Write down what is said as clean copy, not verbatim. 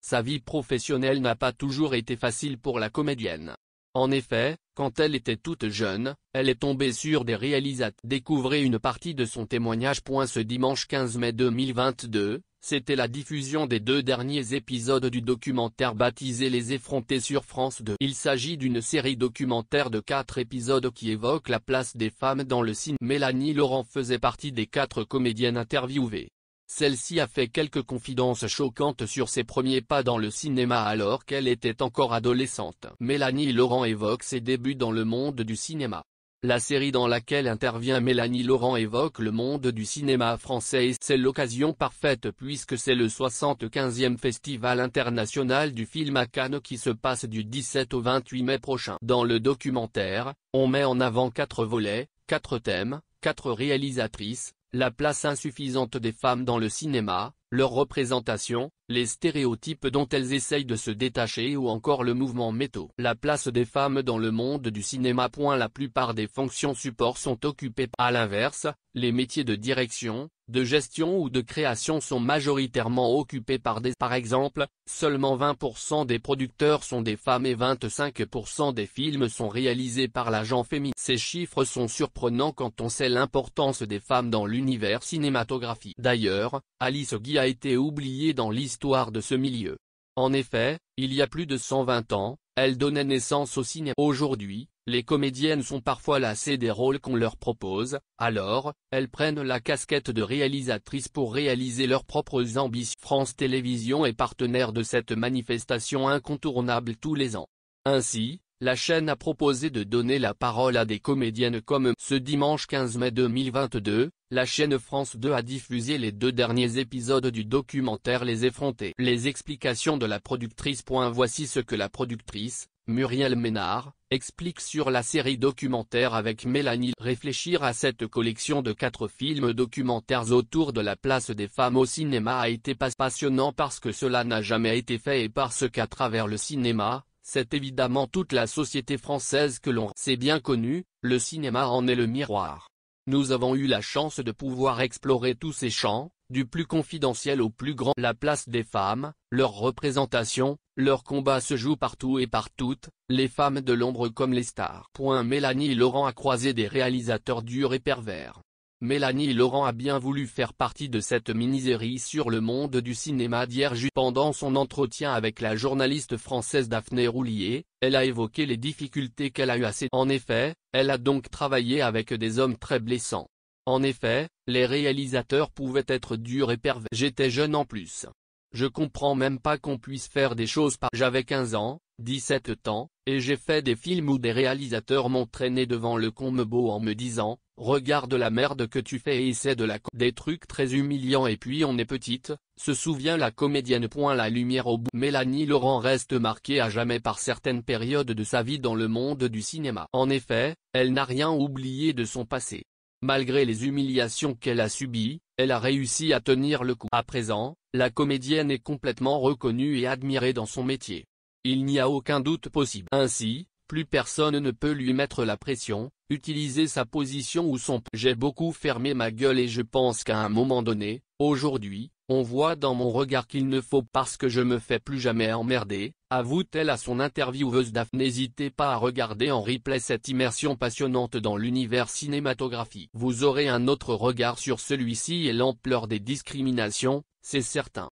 Sa vie professionnelle n'a pas toujours été facile pour la comédienne. En effet, quand elle était toute jeune, elle est tombée sur des réalisateurs. Découvrez une partie de son témoignage. Ce dimanche 15 mai 2022, c'était la diffusion des 2 derniers épisodes du documentaire baptisé Les Effrontés sur France 2. Il s'agit d'une série documentaire de 4 épisodes qui évoque la place des femmes dans le cinéma. Mélanie Laurent faisait partie des 4 comédiennes interviewées. Celle-ci a fait quelques confidences choquantes sur ses premiers pas dans le cinéma alors qu'elle était encore adolescente. Mélanie Laurent évoque ses débuts dans le monde du cinéma. La série dans laquelle intervient Mélanie Laurent évoque le monde du cinéma français et c'est l'occasion parfaite puisque c'est le 75e Festival international du film à Cannes qui se passe du 17 au 28 mai prochain. Dans le documentaire, on met en avant 4 volets, 4 thèmes, 4 réalisatrices, la place insuffisante des femmes dans le cinéma, leur représentation, les stéréotypes dont elles essayent de se détacher ou encore le mouvement métaux. La place des femmes dans le monde du cinéma. La plupart des fonctions support sont occupées par. À l'inverse, les métiers de direction, de gestion ou de création sont majoritairement occupés par des. Par exemple, seulement 20% des producteurs sont des femmes et 25% des films sont réalisés par l'agent féminin. Ces chiffres sont surprenants quand on sait l'importance des femmes dans l'univers cinématographique. D'ailleurs, Alice Guy a été oubliée dans l'histoire de ce milieu. En effet, il y a plus de 120 ans, elle donnait naissance au cinéma. Aujourd'hui, les comédiennes sont parfois lassées des rôles qu'on leur propose, alors, elles prennent la casquette de réalisatrice pour réaliser leurs propres ambitions. France Télévisions est partenaire de cette manifestation incontournable tous les ans. Ainsi, la chaîne a proposé de donner la parole à des comédiennes comme. Ce dimanche 15 mai 2022, la chaîne France 2 a diffusé les 2 derniers épisodes du documentaire Les Effrontés. Les explications de la productrice. Voici ce que la productrice, Muriel Ménard, explique sur la série documentaire avec Mélanie. Réfléchir à cette collection de 4 films documentaires autour de la place des femmes au cinéma a été passionnant parce que cela n'a jamais été fait et parce qu'à travers le cinéma, c'est évidemment toute la société française que l'on. C'est bien connu, le cinéma en est le miroir. Nous avons eu la chance de pouvoir explorer tous ces champs, du plus confidentiel au plus grand. La place des femmes, leur représentation, leur combat se joue partout et par toutes, les femmes de l'ombre comme les stars. Mélanie Laurent a croisé des réalisateurs durs et pervers. Mélanie Laurent a bien voulu faire partie de cette mini-série sur le monde du cinéma d'hier. Pendant son entretien avec la journaliste française Daphné Roulier, elle a évoqué les difficultés qu'elle a eues à ses. En effet, elle a donc travaillé avec des hommes très blessants. En effet, les réalisateurs pouvaient être durs et pervers. J'étais jeune en plus. Je comprends même pas qu'on puisse faire des choses par. J'avais 15 ans, 17 ans, et j'ai fait des films où des réalisateurs m'ont traîné devant le Combo en me disant, regarde la merde que tu fais et essaie de la. Des trucs très humiliants et puis on est petite, se souvient la comédienne. La lumière au bout. Mélanie Laurent reste marquée à jamais par certaines périodes de sa vie dans le monde du cinéma. En effet, elle n'a rien oublié de son passé. Malgré les humiliations qu'elle a subies, elle a réussi à tenir le coup. À présent, la comédienne est complètement reconnue et admirée dans son métier. Il n'y a aucun doute possible. Ainsi, plus personne ne peut lui mettre la pression, utiliser sa position ou son. J'ai beaucoup fermé ma gueule et je pense qu'à un moment donné, aujourd'hui, on voit dans mon regard qu'il ne faut parce que je me fais plus jamais emmerder, avoue-t-elle à son intervieweuse Daphné. N'hésitez pas à regarder en replay cette immersion passionnante dans l'univers cinématographique. Vous aurez un autre regard sur celui-ci et l'ampleur des discriminations, c'est certain.